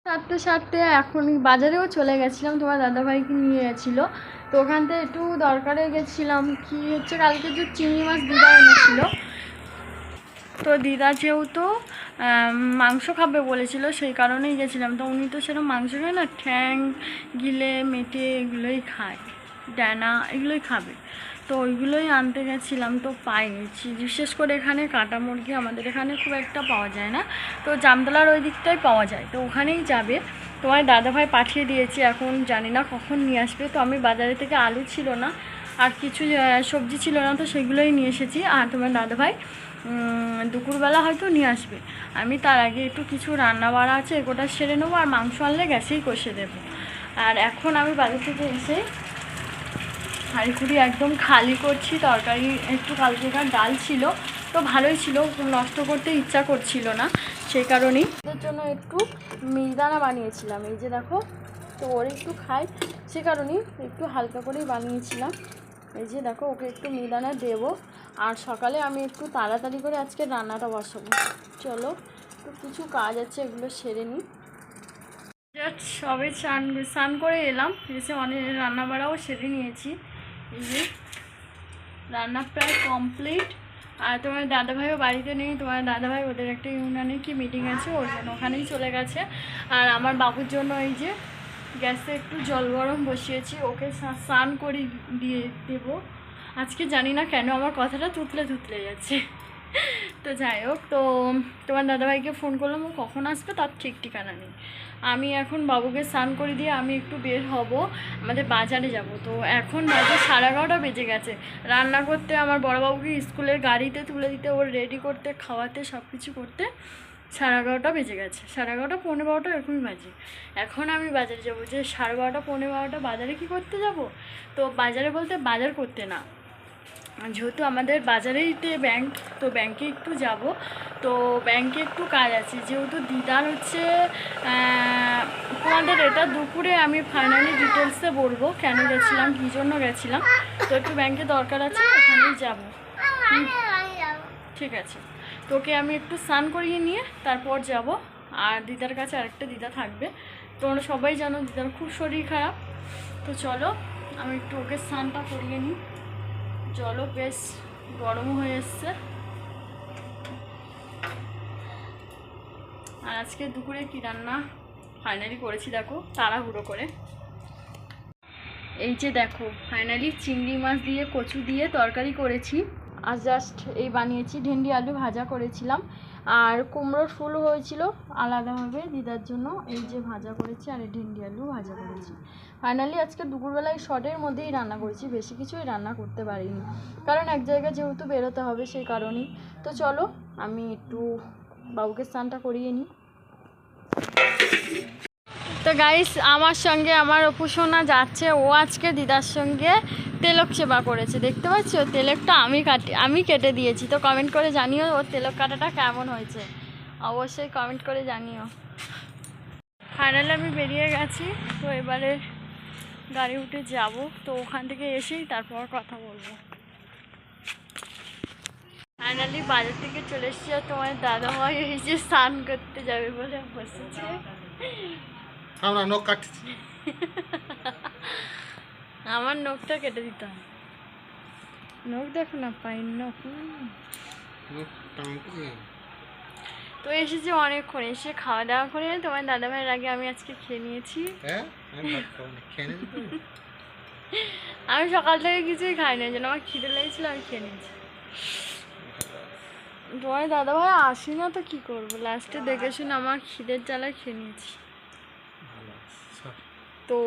সারতে সারতে এখন বাজারেও চলে গেছিলাম, তোমার দাদাভাইকে নিয়ে গেছিলো। তো ওখান থেকে একটু দরকারে গেছিলাম, কি হচ্ছে কালকে যে চিংড়ি মাছ দিদা এনেছিল, তো দিদা যেহেতু মাংস খাবে বলেছিল সেই কারণেই গেছিলাম। তো উনি তো সেরকম মাংস খায় না, ঠ্যাং গিলে মেটে এগুলোই খায়, ডানা এগুলোই খাবে। তো ওইগুলোই আনতে গেছিলাম, তো পাইনি। বিশেষ করে এখানে কাটা মুরগি আমাদের এখানে খুব একটা পাওয়া যায় না, তো জামতলার ওই দিকটাই পাওয়া যায়, তো ওখানেই যাবে। তোমার দাদাভাই পাঠিয়ে দিয়েছি, এখন জানি না কখন নিয়ে আসবে। তো আমি বাজারে থেকে আলু ছিল না আর কিছু সবজি ছিল না, তো সেগুলোই নিয়ে এসেছি। আর তোমার দাদাভাই দুপুরবেলা হয়তো নিয়ে আসবে। আমি তার আগে একটু কিছু রান্না বাড়া আছে এগোটা সেরে নেবো, আর মাংস আনলে গ্যাসেই কষে দেবো। আর এখন আমি বাজার থেকে এসে হাঁড়িকুড়ি একদম খালি করছি। তরকারি একটু কালকেকার ডাল ছিল, তো ভালোই ছিল, নষ্ট করতে ইচ্ছা করছিল না, সেই কারণেই ওদের জন্য একটু মিহিদানা বানিয়েছিলাম। এই যে দেখো, তো ওর একটু খাই, সে কারণেই একটু হালকা করেই বানিয়েছিলাম। এই যে দেখো, ওকে একটু মিহিদানা দেবো। আর সকালে আমি একটু তাড়াতাড়ি করে আজকে রান্নাটা বসাবো। চলো, একটু কিছু কাজ আছে, এগুলো সেরে নিই। জাস্ট সবে স্নান করে এলাম, এসে অনেক রান্না বাড়াও সেরে নিয়েছি। এই যে রান্না প্রায় কমপ্লিট। আর তোমার দাদাভাইও বাড়িতে নেই, তোমার দাদাভাই ওদের একটা ইউনিয়নে কি মিটিং আছে, ওর জন্য ওখানেই চলে গেছে। আর আমার বাবুর জন্য এই যে গ্যাসে একটু জল গরম বসিয়েছি, ওকে স্নান করে দিয়ে দেবো। আজকে জানি না কেন আমার কথাটা তুতলে তুতলে যাচ্ছে। তো যাই হোক, তো তোমার দাদাভাইকে ফোন করলাম, ও কখন আসবে তার ঠিক ঠিকানা নেই। আমি এখন বাবুকে স্নান করে দিয়ে আমি একটু বের হব, আমাদের বাজারে যাব। তো এখন বাজে 11:30 বেজে গেছে। রান্না করতে, আমার বড়োবাবুকে স্কুলের গাড়িতে তুলে দিতে, ওর রেডি করতে, খাওয়াতে, সব কিছু করতে 11:30 বেজে গেছে। 11:30 11:45 এরকমই বাজে। এখন আমি বাজারে যাব, যে 12:30 11:45 বাজারে কি করতে যাব? তো বাজারে বলতে বাজার করতে না, যেহেতু আমাদের বাজারেইতে ব্যাংক, তো ব্যাংকে একটু যাব। তো ব্যাংকে একটু কাজ আছে, যেহেতু দিদার হচ্ছে তোমাদের এটা দুপুরে আমি ফাইনালি ডিটেলসে বলবো কেন গেছিলাম, কী জন্য গেছিলাম। তো একটু ব্যাংকে দরকার আছে, ওখানেই যাব। ঠিক আছে, তোকে আমি একটু স্নান করিয়ে নিয়ে তারপর যাব। আর দিদার কাছে আরেকটা দিদা থাকবে, তোমরা সবাই জানো দিদার খুব শরীর খারাপ। তো চলো, আমি একটু ওকে স্নানটা করিয়ে নিই। জলও বেশ গরম হয়ে এসছে। আর আজকে দুপুরে কী রান্না ফাইনালি করেছি দেখো, তাড়াহুড়ো করে। এই যে দেখো, ফাইনালি চিংড়ি মাছ দিয়ে কচু দিয়ে তরকারি করেছি। আর জাস্ট এই বানিয়েছি, ভেন্ডি আলু ভাজা করেছিলাম, আর কুমড়োর ফুল হয়েছিল আলাদাভাবে দিদার জন্য, এই যে ভাজা করেছি, আর এই ভেন্ডি আলু ভাজা করেছি। ফাইনালি আজকে দুপুরবেলায় শর্টের মধ্যেই রান্না করেছি, বেশি কিছুই রান্না করতে পারিনি, কারণ এক জায়গায় যেহেতু বেরোতে হবে সেই কারণেই। তো চলো, আমি একটু বাবুকে স্নানটা করিয়ে নিই। তো গাইস, আমার সঙ্গে আমার অপুসোনা যাচ্ছে, ও আজকে দিদার সঙ্গে তেলক সেবা করেছে, দেখতে পাচ্ছ? তেলকটা আমি কেটে দিয়েছি। তো কমেন্ট করে জানিও ওর তেলক কাটাটা কেমন হয়েছে, অবশ্যই কমেন্ট করে জানিও। ফাইনালি আমি বেরিয়ে গেছি, তো এবারে গাড়ি উঠে যাব। তো ওখান থেকে এসেই তারপর কথা বলবো। ফাইনালি বাজার থেকে চলে এসেছি, আর তোমার দাদাভাই এই যে স্নান করতে যাবে বলে বসেছে। আমরা নখ কাটছি, আমার নখটা কেটে দিতাম। নখ দেখো না, পাইন নখ। তো এসেছি অনেকক্ষণ, এসে খাওয়া দাওয়া করে তোমার দাদাভাইয়ের আগে আমি আজকে খেয়ে নিয়েছি। আমি সকাল থেকে কিছুই খাই না, যেন আমার খিদে লেগেছিল, আমি খেয়ে নিয়েছি। তোমার দাদাভাই আসি না তো কি করবো, লাস্টে দেখে শুনে আমার খিদের জ্বালায় খেয়ে নিয়েছি। তো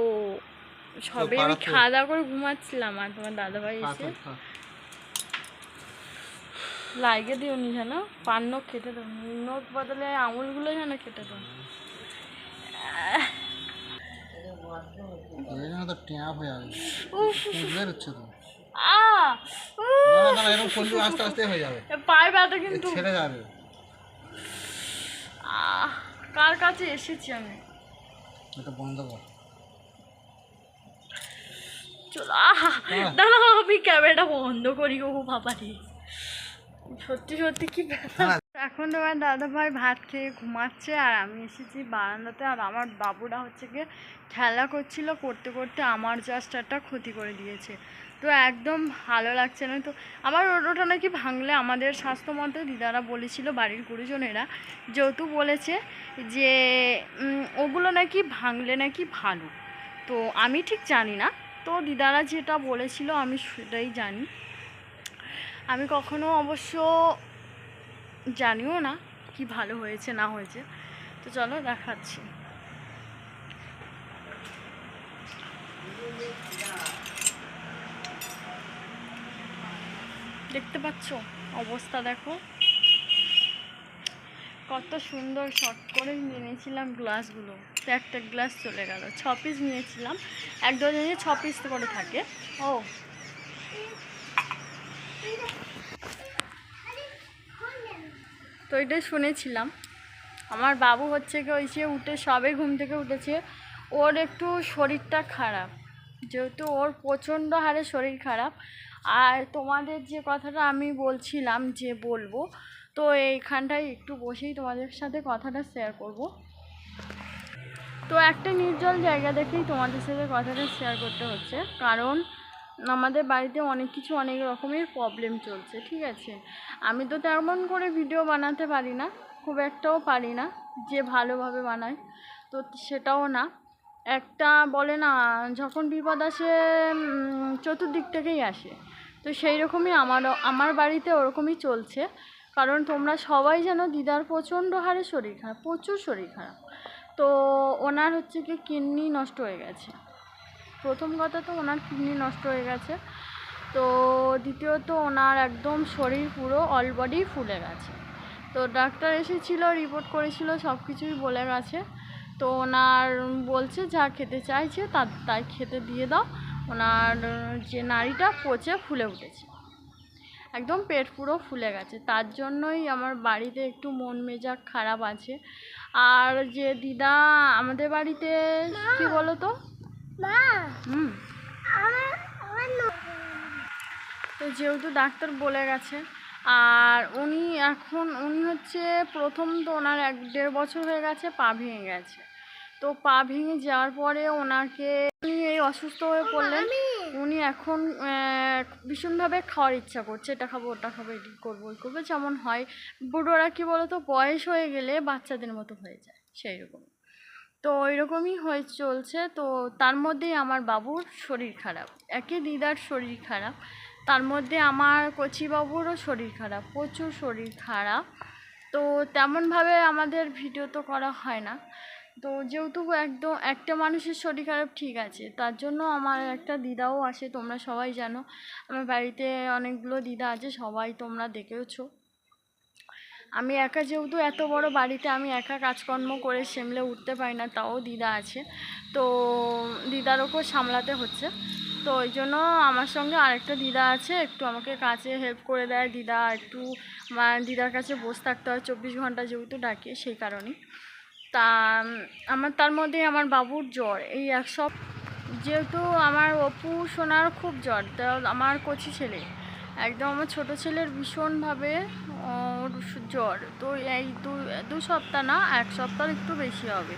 সবে আমি খাওয়া দাওয়া করে ঘুমাচ্ছিলাম, আর তোমার দাদাভাই এসে লাগিয়ে দিও নি যেন, পান নখ কেটে দাও, নখ বদলে আঙুলগুলো যেন কেটে দাও। পায়ে ব্যথা কিন্তু, কার কাছে এসেছি আমি, বন্ধ কর। চলো, দাঁড়াও আমি ক্যামেরাটা বন্ধ করি। ও বাবা রে, সত্যি সত্যি কি ব্যথা। এখন তোমার দাদাভাই ভাত খেয়ে ঘুমাচ্ছে আর আমি এসেছি বারান্দাতে। আর আমার বাবুরা হচ্ছে গিয়ে খেলা করছিল, করতে করতে আমার জাস্ট একটা ক্ষতি করে দিয়েছে। তো একদম ভালো লাগছে না। তো আমার ওটা নাকি ভাঙলে আমাদের স্বাস্থ্যমন্ত্রী দিদারা বলেছিল, বাড়ির গুরুজনেরা যেহেতু বলেছে যে ওগুলো নাকি ভাঙলে নাকি ভালো। তো আমি ঠিক জানি না, তো দিদারা যেটা বলেছিল আমি সেটাই জানি। আমি কখনো অবশ্য জানিও না কি ভালো হয়েছে না হয়েছে। তো চলো দেখাচ্ছি। দেখতে পাচ্ছ অবস্থা দেখো, কত সুন্দর শর্ট করে নিয়েছিলাম গ্লাসগুলো। তো একটা গ্লাস চলে গেল। 6 পিস নিয়েছিলাম, এক ডজনে 6 পিস করে থাকে। ও তো এটাই শুনেছিলাম। আমার বাবু হচ্ছে কি ওই যে উঠে সবে ঘুম থেকে উঠেছে, ওর একটু শরীরটা খারাপ, যেহেতু ওর প্রচণ্ড হারে শরীর খারাপ। আর তোমাদের যে কথাটা আমি বলছিলাম যে বলবো, তো এইখানটায় একটু বসেই তোমাদের সাথে কথাটা শেয়ার করব। তো একটা নির্জল জায়গা দেখেই তোমাদের সাথে কথাটা শেয়ার করতে হচ্ছে, কারণ আমাদের বাড়িতে অনেক কিছু অনেক রকমের প্রবলেম চলছে, ঠিক আছে। আমি তো তেমন করে ভিডিও বানাতে পারি না, খুব একটাও পারি না যে ভালোভাবে বানাই, তো সেটাও না। একটা বলে না, যখন বিপদ আসে চতুর্দিক থেকেই আসে। তো সেই রকমই আমার বাড়িতে ওরকমই চলছে। কারণ তোমরা সবাই জানো দিদার প্রচণ্ড হারে শরীর খারাপ, প্রচুর শরীর খারাপ। তো ওনার হচ্ছে কি কিডনি নষ্ট হয়ে গেছে। প্রথম কথা তো ওনার কিডনি নষ্ট হয়ে গেছে। তো দ্বিতীয়ত ওনার একদম শরীর পুরো অল বডি ফুলে গেছে। তো ডাক্তার এসেছিল, রিপোর্ট করেছিল, সব কিছুই বলে গেছে। তো ওনার বলছে যা খেতে চাইছে তাই খেতে দিয়ে দাও। ওনার যে নাড়িটা পচে ফুলে উঠেছে, একদম পেট পুরো ফুলে গেছে। তার জন্যই আমার বাড়িতে একটু মন মেজাজ খারাপ আছে। আর যে দিদা আমাদের বাড়িতে কি বলো তো, তো যেহেতু ডাক্তার বলে গেছে, আর উনি হচ্ছে প্রথম তো ওনার 1-1.5 বছর হয়ে গেছে পা ভেঙে গেছে। তো পা ভেঙে যাওয়ার পরে উনি এই অসুস্থ হয়ে পড়লেন। উনি এখন ভীষণভাবে খাওয়ার ইচ্ছা করছে, এটা খাবো ওটা খাবো, এটি করবো ওই করবো, যেমন হয় বুড়োরা কি বলতো বয়স হয়ে গেলে বাচ্চাদের মতো হয়ে যায় সেই রকম। তো ওই রকমই হয়ে চলছে। তো তার মধ্যেই আমার বাবুর শরীর খারাপ, একে দিদার শরীর খারাপ, তার মধ্যে আমার কচি বাবুরও শরীর খারাপ, প্রচুর শরীর খারাপ। তো তেমনভাবে আমাদের ভিডিও তো করা হয় না। তো যেহেতু একদম একটা মানুষের শরীর খারাপ ঠিক আছে, তার জন্য আমার একটা দিদাও আসে, তোমরা সবাই জানো আমার বাড়িতে অনেকগুলো দিদা আছে, সবাই তোমরা দেখেওছো। আমি একা যেহেতু এত বড় বাড়িতে আমি একা কাজকর্ম করে সামলে উঠতে পারি না, তাও দিদা আছে। তো দিদার ওপর সামলাতে হচ্ছে। তো ওই জন্য আমার সঙ্গে আরেকটা দিদা আছে, একটু আমাকে কাজে হেল্প করে দেয় দিদা। একটু দিদার কাছে বসে থাকতে হয় 24 ঘন্টা, যেহেতু ডাকে সেই কারণেই। তা তার মধ্যে আমার বাবুর জ্বর, এই যেহেতু আমার অপু সোনার খুব জ্বর, তা আমার কচি ছেলে একদম, আমার ছোটো ছেলের ভীষণভাবে ওর জ্বর। তো এই 2 সপ্তাহ না, 1 সপ্তাহ একটু বেশি হবে,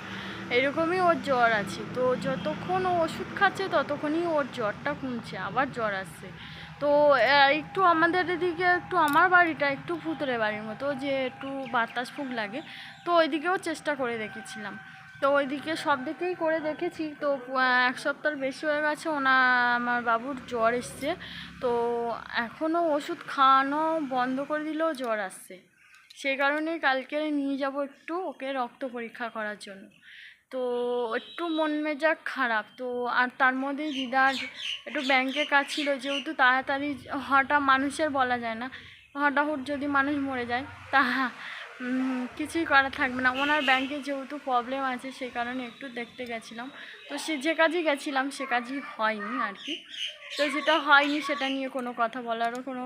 এরকমই ওর জ্বর আছে। তো যতক্ষণ ও ওষুধ খাচ্ছে ততক্ষণই ওর জ্বরটা কমছে, আবার জ্বর আসছে। তো একটু আমাদের এদিকে একটু আমার বাড়িটা একটু ভূতরে বাড়ির মতো, যে একটু বাতাস ফুক লাগে। তো ওইদিকেও চেষ্টা করে দেখেছিলাম, তো ওইদিকে সব দিকেই করে দেখেছি। তো 1 সপ্তাহ বেশি হয়ে গেছে আমার বাবুর জ্বর এসছে। তো এখনও ওষুধ খাওয়ানো বন্ধ করে দিলেও জ্বর আসছে। সেই কারণে কালকে নিয়ে যাব একটু ওকে রক্ত পরীক্ষা করার জন্য। তো একটু মন মেজাজ খারাপ। তো আর তার মধ্যেই দিদার একটু ব্যাংকে কাজ ছিল, যেহেতু তাড়াতাড়ি হঠাৎ মানুষের বলা যায় না, হঠাৎ যদি মানুষ মরে যায় তা কিছুই করার থাকবে না। ওনার ব্যাংকে যেহেতু প্রবলেম আছে সেই কারণে একটু দেখতে গেছিলাম। তো যে কাজই গেছিলাম সে কাজই হয়নি আর কি। তো যেটা হয়নি সেটা নিয়ে কোনো কথা বলারও কোনো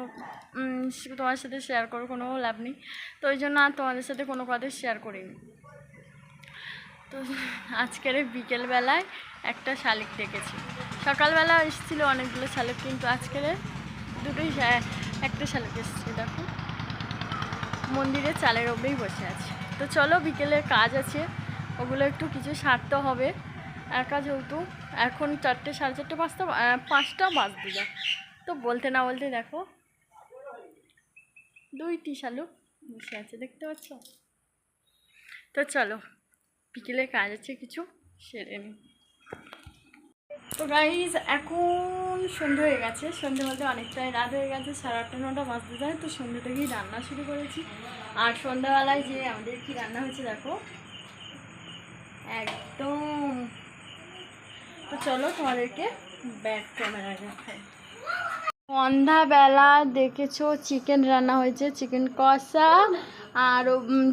তোমার সাথে শেয়ার করার কোনো লাভ নেই। তো ওই জন্য আর তোমাদের সাথে কোনো কথা শেয়ার করিনি। তো আজকের বিকেলবেলায় একটা শালিক দেখেছি, সকালবেলা এসেছিলো অনেকগুলো শালিক, কিন্তু আজকের দুটোই একটা শালিক এসেছে। দেখো মন্দিরের চালের ওপরেই বসে আছি। তো চলো, বিকেলে কাজ আছে, ওগুলো একটু কিছু সারতে হবে। একা যেহেতু এখন 4টে, 4:30, 5টা বাজতে যায়। তো বলতে না বলতে দেখো 2টি শালুক বসে আছে, দেখতে পাচ্ছ? তো চলো, বিকেলে কাজ আছে, কিছু সেরে নিই। তো গাইজ এখন সন্ধে হয়ে গেছে, সন্ধে বলতে অনেকটাই রাত হয়ে গেছে, 8:30, 9টা বাজতে যায়। তো সন্ধ্যে থেকেই রান্না শুরু করেছি। আর সন্ধ্যাবেলায় যে আমাদের কি রান্না হয়েছে দেখো একদম। তো চলো তোমাদেরকে ব্যাক ক্যামেরা দেখাই। সন্ধ্যাবেলা দেখেছো চিকেন রান্না হয়েছে, চিকেন কষা, আর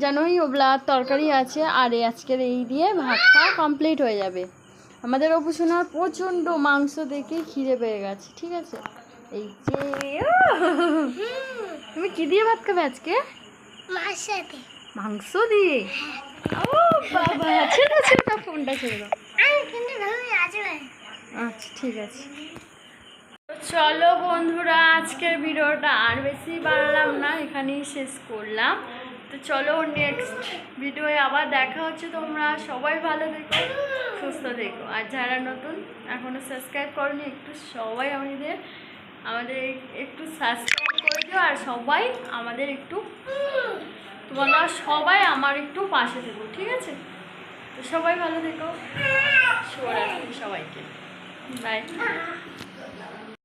জানোই ওগুলা তরকারি আছে। আর আজকের এই দিয়ে ভাত খাওয়া কমপ্লিট হয়ে যাবে। আমাদের অপুসোনার প্রচণ্ড মাংস দেখে খিদে পেয়ে গেছে, ঠিক আছে? এই যে তুমি কি দিয়ে ভাত খাবে আজকে? মাংস দিয়ে? ও বাবা, ছেড়ে দাও ফোনটা, ছেড়ে দাও। আচ্ছা ঠিক আছে। তো চলো বন্ধুরা, আজকের ভিডিওটা আর বেশি বাড়ালাম না, এখানেই শেষ করলাম। তো চলো, নেক্সট ভিডিওয়ে আবার দেখা হচ্ছে। তোমরা সবাই ভালো থেকো, সুস্থ থেকো। আর যারা নতুন এখনও সাবস্ক্রাইব করনি, একটু সবাই আমাদের একটু সাবস্ক্রাইব করে দিও। আর সবাই আমাদের একটু, তোমরা সবাই আমার একটু পাশে থেকো, ঠিক আছে? তো সবাই ভালো থেকো, শুভরাত্রি সবাইকে, বাই।